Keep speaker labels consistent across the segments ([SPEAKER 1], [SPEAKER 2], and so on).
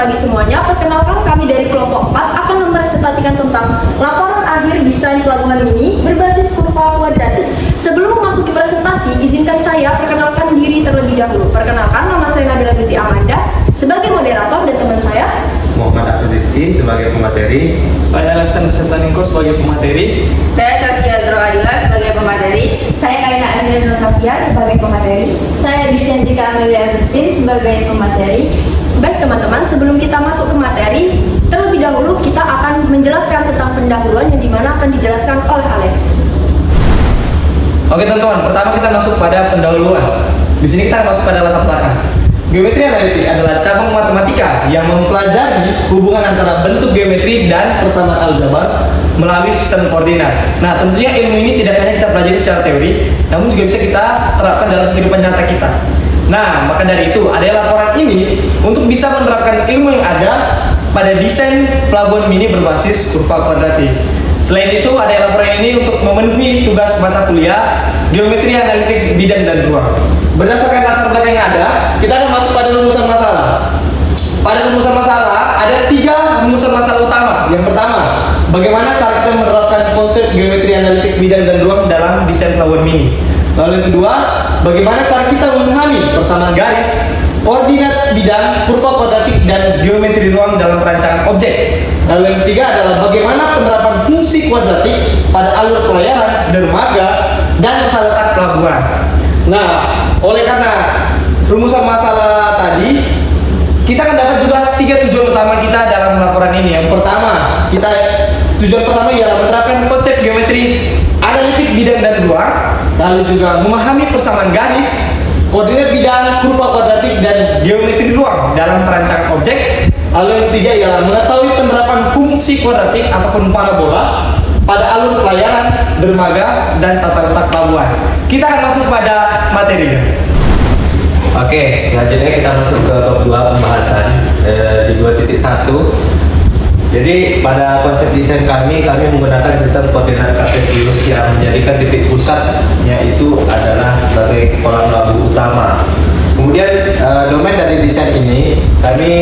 [SPEAKER 1] pagi semuanya. Perkenalkan, kami dari kelompok 4 akan mempresentasikan tentang laporan akhir desain pelabuhan mini berbasis kurva kuadratik. Sebelum memasuki presentasi, izinkan saya perkenalkan diri terlebih dahulu. Perkenalkan, nama saya Nabila Binti Amanda sebagai moderator dan teman saya
[SPEAKER 2] Muhammad Abdul Rizky sebagai pemateri.
[SPEAKER 3] Saya Alexander Sertaningko sebagai pemateri.
[SPEAKER 4] Saya Saskia Adila sebagai pemateri.
[SPEAKER 1] Saya Kaina Andrea Safia sebagai pemateri.
[SPEAKER 4] Saya Dwi Cantika Amelia Agustin sebagai pemateri.
[SPEAKER 1] Baik teman-teman, sebelum kita masuk ke materi, terlebih dahulu kita akan menjelaskan tentang pendahuluan yang dimana akan dijelaskan oleh Alex.
[SPEAKER 3] Oke teman-teman, pertama kita masuk pada pendahuluan. Di sini kita masuk pada latar belakang. Geometri analitik adalah cabang matematika yang mempelajari hubungan antara bentuk geometri dan persamaan aljabar melalui sistem koordinat. Nah, tentunya ilmu ini tidak hanya kita pelajari secara teori, namun juga bisa kita terapkan dalam kehidupan nyata kita. Nah, maka dari itu ada laporan ini untuk bisa menerapkan ilmu yang ada pada desain pelabuhan mini berbasis kurva kuadratik. Selain itu, ada laporan ini untuk memenuhi tugas mata kuliah geometri analitik bidang dan ruang. Berdasarkan latar belakang yang ada, kita akan masuk pada rumusan masalah. Pada rumusan masalah, ada 3 rumusan masalah utama. Yang pertama, bagaimana cara kita menerapkan konsep geometri analitik bidang dan ruang dalam desain pelabuhan mini. Lalu yang kedua, bagaimana cara kita memahami persamaan garis, koordinat bidang, kurva kuadratik, dan geometri ruang dalam perancangan objek. Lalu yang ketiga adalah bagaimana penerapan fungsi kuadratik pada alur pelayaran, dermaga, dan tata letak pelabuhan. Nah, oleh karena rumusan masalah tadi, kita akan dapat juga 3 tujuan utama kita dalam laporan ini. Yang pertama, tujuan pertama ialah menerapkan konsep geometri analitik bidang dan ruang, lalu juga memahami persamaan garis, koordinat bidang, kurva kuadratik, dan geometri ruang dalam perancangan objek. Lalu yang ketiga ialah mengetahui penerapan fungsi kuadratik ataupun parabola pada alur pelayaran, dermaga, dan tata letak pelabuhan. Kita akan masuk pada materinya.
[SPEAKER 2] Oke, selanjutnya kita masuk ke bab 2 pembahasan di 2.1. Jadi pada konsep desain kami menggunakan sistem koordinat kartesius yang menjadikan titik pusatnya itu adalah sebagai kolam labu utama. Kemudian domain dari desain ini kami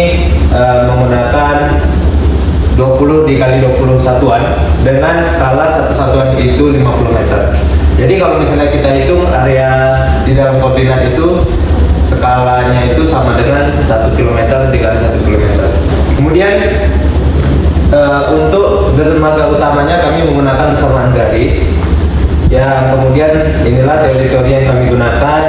[SPEAKER 2] menggunakan 20 dikali 20 satuan dengan skala satu satuan itu 50 meter. Jadi kalau misalnya kita hitung area di dalam koordinat itu skalanya itu sama dengan 1 km dikali 1 km. Kemudian untuk dermaga utamanya kami menggunakan persamaan garis. Ya, kemudian inilah teori-teori yang kami gunakan.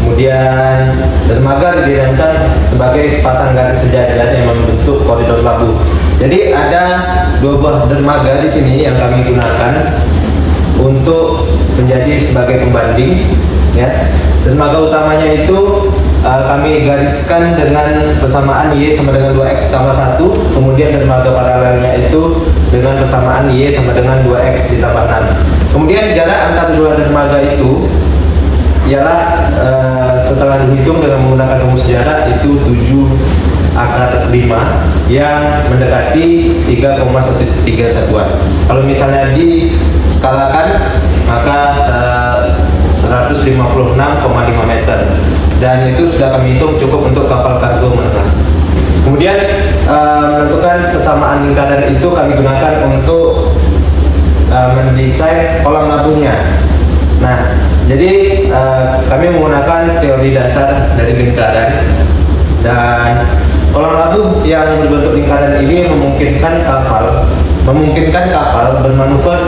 [SPEAKER 2] Kemudian dermaga dirancang sebagai sepasang garis sejajar yang membentuk koridor labu. Jadi ada 2 buah dermaga di sini yang kami gunakan untuk menjadi sebagai pembanding. Ya, dermaga utamanya itu kami gariskan dengan persamaan Y sama dengan 2X tambah 1. Kemudian dermaga paralelnya itu dengan persamaan Y sama dengan 2X ditambah 6. Kemudian jarak antara 2 dermaga itu ialah setelah dihitung dengan menggunakan rumus jarak itu 7 akar 5 yang mendekati 3,13 satuan. Kalau misalnya diskalakan maka 156,5 meter, dan itu sudah kami hitung cukup untuk kapal kargo menengah. Kemudian menentukan persamaan lingkaran itu kami gunakan untuk mendesain kolam labunya. Nah, jadi kami menggunakan teori dasar dari lingkaran, dan kolam labu yang berbentuk lingkaran ini memungkinkan kapal bermanuver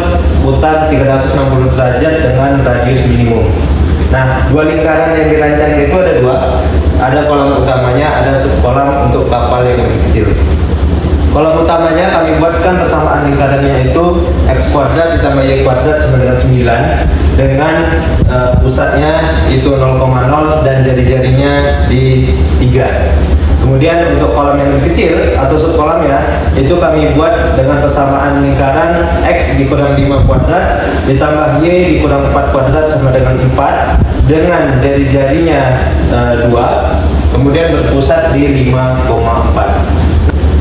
[SPEAKER 2] putar 360 derajat dengan radius minimum. Nah, 2 lingkaran yang dirancang itu ada 2. Ada kolam utamanya, ada subkolam untuk kapal yang lebih kecil. Kolam utamanya kami buatkan persamaan lingkarannya itu X kuadrat ditambah Y kuadrat sama dengan 9, dengan pusatnya itu 0,0 dan jari-jarinya di 3. Kemudian untuk kolam yang lebih kecil atau subkolamnya itu kami buat dengan persamaan lingkaran X dikurang 5 kuadrat ditambah Y dikurang 4 kuadrat sama dengan 4, dengan jari-jarinya 2, kemudian berpusat di 5,4.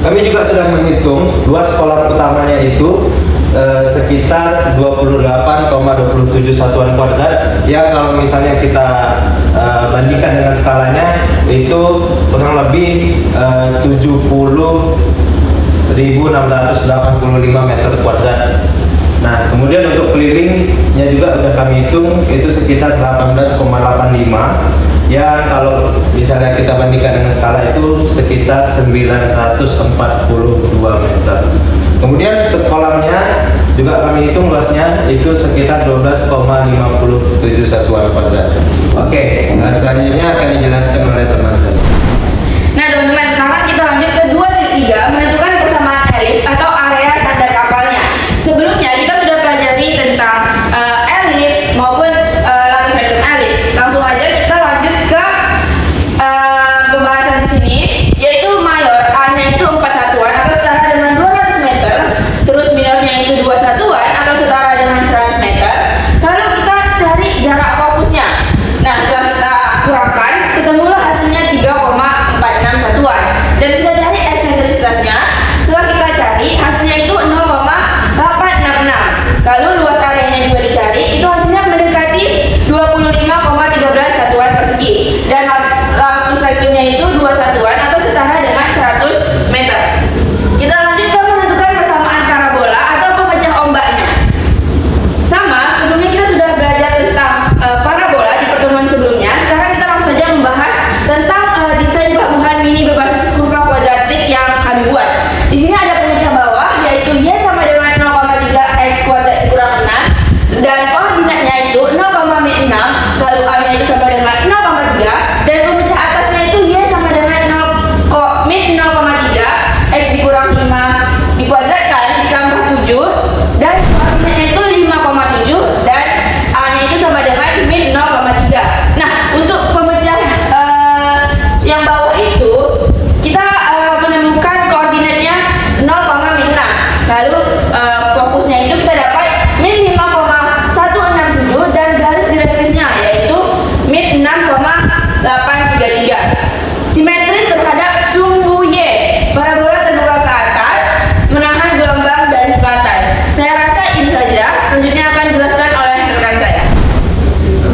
[SPEAKER 2] Kami juga sudah menghitung luas kolam utamanya itu sekitar 28,27 satuan kuadrat yang kalau misalnya kita bandingkan dengan skalanya itu kurang lebih 70.685 meter kuadrat. Nah, kemudian untuk kelilingnya juga udah kami hitung itu sekitar 18,85 yang kalau misalnya kita bandingkan dengan skala itu sekitar 942 meter. Kemudian sekolamnya juga kami hitung luasnya itu sekitar 12,57 satuan kuadrat. Oke, nah selanjutnya akan dijelaskan oleh teman saya.
[SPEAKER 5] Nah teman-teman, sekarang kita lanjut ke 2.3, menentukan persamaan elips atau area standar kapalnya. Sebelumnya kita sudah pelajari tentang elips maupun lapis spektrum elips. Langsung aja kita lanjut ke pembahasan di sini, yaitu mayor A-nya itu 4 satuan atau setara dengan 200 meter, terus minornya itu 2 satuan atau setara dengan 100 meter. Lalu kita cari jarak fokusnya. Nah setelah kita kurangkan, ketemulah hasilnya 3,46 satuan. Dan kita cari eksentrisitasnya. Setelah kita cari, hasilnya itu 0,866. Lalu luas areanya juga dicari, itu hasilnya mendekati 25,13 satuan persegi. Dan lapis spektrumnya itu 2 satuan atau setara dengan 100 meter. Kita lanjut ke menentukan persamaan parabola atau pemecah ombaknya. Sama, sebelumnya kita sudah belajar tentang parabola di pertemuan sebelumnya. Sekarang kita langsung saja membahas tentang desain pelabuhan mini berbasis kurva kuadratik yang kami buat. Di sini ada pemecah bawah, yaitu Y sama dengan 0,3 X kuadrat dikurang 6, dan koordinatnya itu 0,6, lalu A-nya itu sama dengan 0,3, dan pemecah atasnya itu Y sama dengan 0,3 X dikurang 5 dikuadratkan ditambah 7, dan koordinatnya itu 5,7, dan A-nya itu sama dengan min 0,3. Nah, untuk pemecah yang bawah itu kita menemukan koordinatnya 0,6. Lalu fokusnya itu kita dapat min 5,167 dan garis direktisnya yaitu min 6,833. Simetris terhadap sumbu Y. Parabola terbuka ke atas, menahan gelombang dari selatan. Saya rasa ini saja. Selanjutnya akan dijelaskan oleh rekan saya.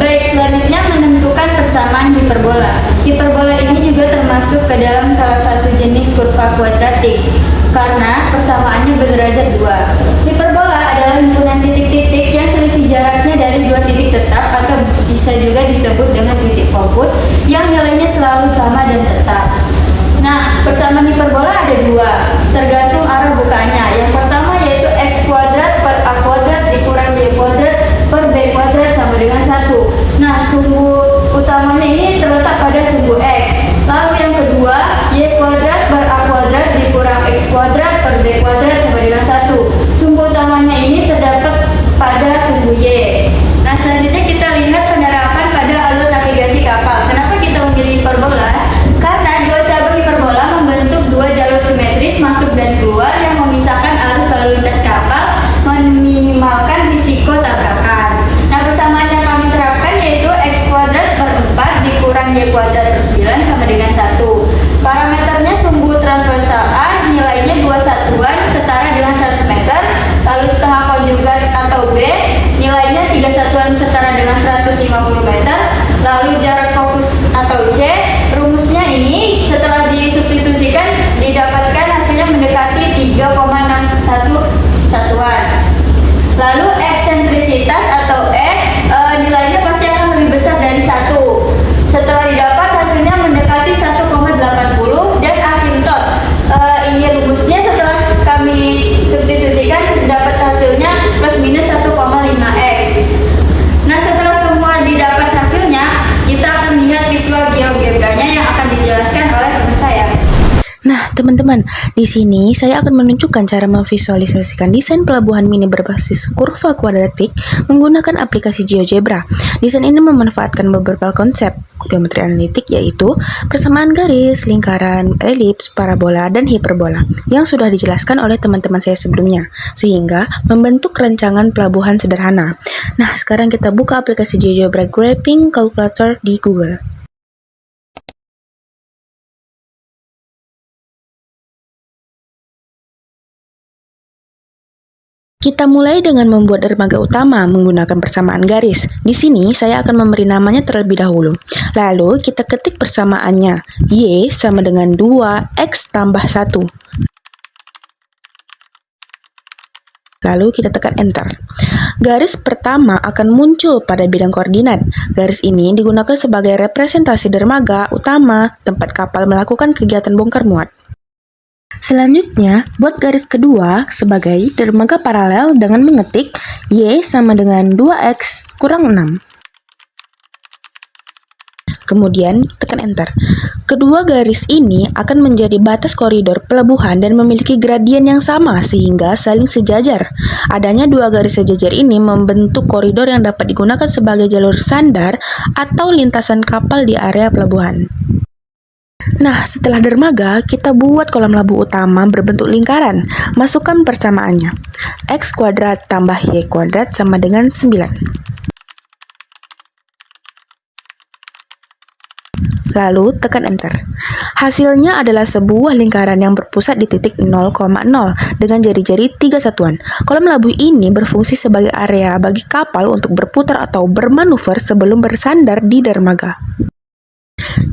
[SPEAKER 4] Baik, selanjutnya menentukan persamaan hiperbola. Hiperbola ini juga termasuk ke dalam salah satu jenis kurva kuadratik karena persamaannya berderajat 2. Hiperbola adalah himpunan titik-titik yang selisih jaraknya dari dua titik tetap atau bisa juga disebut dengan titik fokus yang nilainya selalu sama dan tetap. Nah, persamaan hiperbola ada dua, tergantung arah bukaannya. Yang pertama yaitu X kuadrat per A kuadrat dikurang Y kuadrat per B kuadrat sama dengan 1. Nah, sumbu utamanya ini terletak pada sumbu X. Lalu yang kedua, Y kuadrat per A kuadrat dikurang X kuadrat per B kuadrat sama dengan 1. Sumbu utamanya ini terdapat pada sumbu Y. Nah, selanjutnya kita lihat penerapan pada alur navigasi kapal. Kenapa kita memilih hiperbola? Karena dua cabang hiperbola membentuk dua jalur simetris masuk dan keluar yang memisahkan arus lalu lintas kapal, meminimalkan risiko tabrakan. Nah, persamaan yang kami terapkan yaitu X kuadrat per 4 dikurang Y kuadrat per 9 sama dengan 1. Parameternya sumbu transversal A nilainya 2 satuan setara dengan 100 meter, lalu setengah konjugat atau B nilainya 3 satuan setara dengan 150 meter, lalu jarak fokus atau C rumusnya ini setelah disubstitusikan didapatkan hasilnya mendekati 3,61 satuan. Lalu eksentrisitas atau nilainya pasti akan lebih besar dari 1. Setelah didapat hasilnya mendekati 1,80 dan asintot. Ini rumusnya setelah kami substitusikan dapat hasilnya plus minus 1,5x. Nah, setelah semua didapat hasilnya, kita akan lihat visual GeoGebra-nya yang akan dijelaskan oleh teman saya.
[SPEAKER 6] Nah, teman-teman, di sini saya akan menunjukkan cara memvisualisasikan desain pelabuhan mini berbasis kurva kuadratik menggunakan aplikasi GeoGebra. Desain ini memanfaatkan beberapa konsep geometri analitik yaitu persamaan garis, lingkaran, elips, parabola, dan hiperbola yang sudah dijelaskan oleh teman-teman saya sebelumnya, sehingga membentuk rancangan pelabuhan sederhana. Nah, sekarang kita buka aplikasi GeoGebra Graphing Calculator di Google. Kita mulai dengan membuat dermaga utama menggunakan persamaan garis. Di sini saya akan memberi namanya terlebih dahulu. Lalu kita ketik persamaannya. Y sama dengan 2X tambah 1. Lalu kita tekan enter. Garis pertama akan muncul pada bidang koordinat. Garis ini digunakan sebagai representasi dermaga utama tempat kapal melakukan kegiatan bongkar muat. Selanjutnya, buat garis kedua sebagai dermaga paralel dengan mengetik Y sama dengan 2X kurang 6. Kemudian tekan enter. Kedua garis ini akan menjadi batas koridor pelabuhan dan memiliki gradien yang sama sehingga saling sejajar. Adanya dua garis sejajar ini membentuk koridor yang dapat digunakan sebagai jalur sandar atau lintasan kapal di area pelabuhan. Nah, setelah dermaga, kita buat kolam labuh utama berbentuk lingkaran. Masukkan persamaannya. X kuadrat tambah Y kuadrat sama dengan 9. Lalu tekan enter. Hasilnya adalah sebuah lingkaran yang berpusat di titik 0,0 dengan jari-jari 3 satuan. Kolam labuh ini berfungsi sebagai area bagi kapal untuk berputar atau bermanuver sebelum bersandar di dermaga.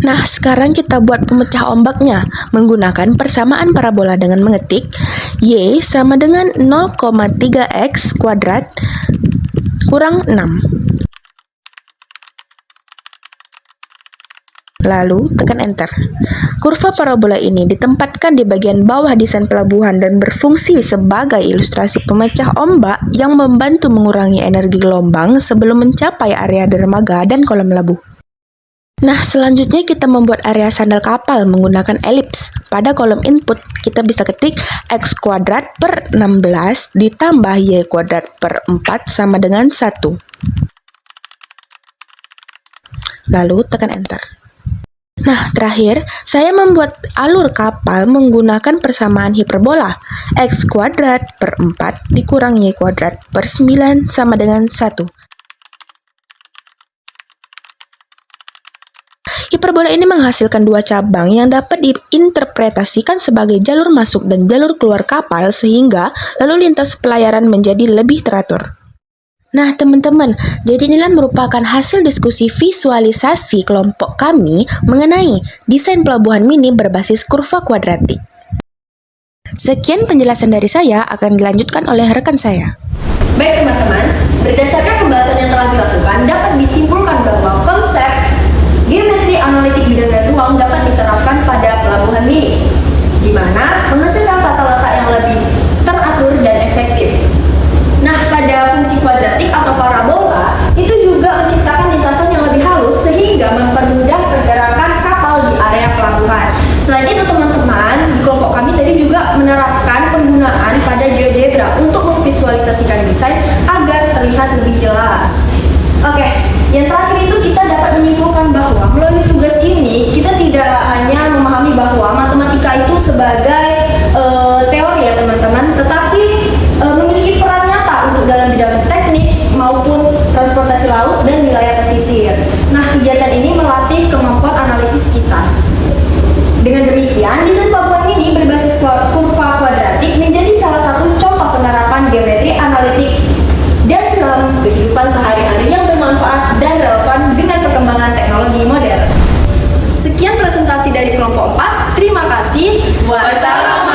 [SPEAKER 6] Nah, sekarang kita buat pemecah ombaknya menggunakan persamaan parabola dengan mengetik Y sama dengan 0,3X kuadrat kurang 6. Lalu tekan enter. Kurva parabola ini ditempatkan di bagian bawah desain pelabuhan dan berfungsi sebagai ilustrasi pemecah ombak yang membantu mengurangi energi gelombang sebelum mencapai area dermaga dan kolam labuh. Nah, selanjutnya kita membuat area sandal kapal menggunakan elips. Pada kolom input, kita bisa ketik X kuadrat per 16 ditambah Y kuadrat per 4 sama dengan 1. Lalu tekan enter. Nah, terakhir, saya membuat alur kapal menggunakan persamaan hiperbola. X kuadrat per 4 dikurang Y kuadrat per 9 sama dengan 1. Hiperbola ini menghasilkan dua cabang yang dapat diinterpretasikan sebagai jalur masuk dan jalur keluar kapal sehingga lalu lintas pelayaran menjadi lebih teratur. Nah teman-teman, jadi inilah merupakan hasil diskusi visualisasi kelompok kami mengenai desain pelabuhan mini berbasis kurva kuadratik. Sekian penjelasan dari saya, akan dilanjutkan oleh rekan saya.
[SPEAKER 1] Baik teman-teman, berdasarkan pembahasan yang telah dilakukan, dapat disimpulkan bahwa konsep geometri analitik bidang dan ruang dapat diterapkan pada pelabuhan mini, di mana menghasilkan tata letak yang lebih teratur dan efektif. Nah, pada fungsi kuadratik atau parabola, itu juga menciptakan lintasan yang lebih halus sehingga mempermudah pergerakan kapal di area pelabuhan. Selain itu teman-teman, di kelompok kami tadi juga menerapkan penggunaan pada GeoGebra untuk memvisualisasikan desain agar terlihat lebih jelas. Oke, yang terakhir itu kita dapat menyimpulkan bahwa melalui tugas ini kita tidak hanya memahami bahwa matematika itu sebagai teori ya teman-teman, tetapi memiliki peran nyata untuk dalam bidang teknik maupun transportasi laut dan wilayah pesisir. Nah, kegiatan ini melatih kemampuan analisis kita. Dengan demikian, desain pelabuhan ini berbasis kurva kuadratik menjadi salah satu contoh penerapan geometri analitik dan dalam kehidupan sehari-hari yang bermanfaat dan relevan dengan perkembangan teknologi modern. Sekian presentasi dari kelompok 4. Terima kasih. Wassalamualaikum.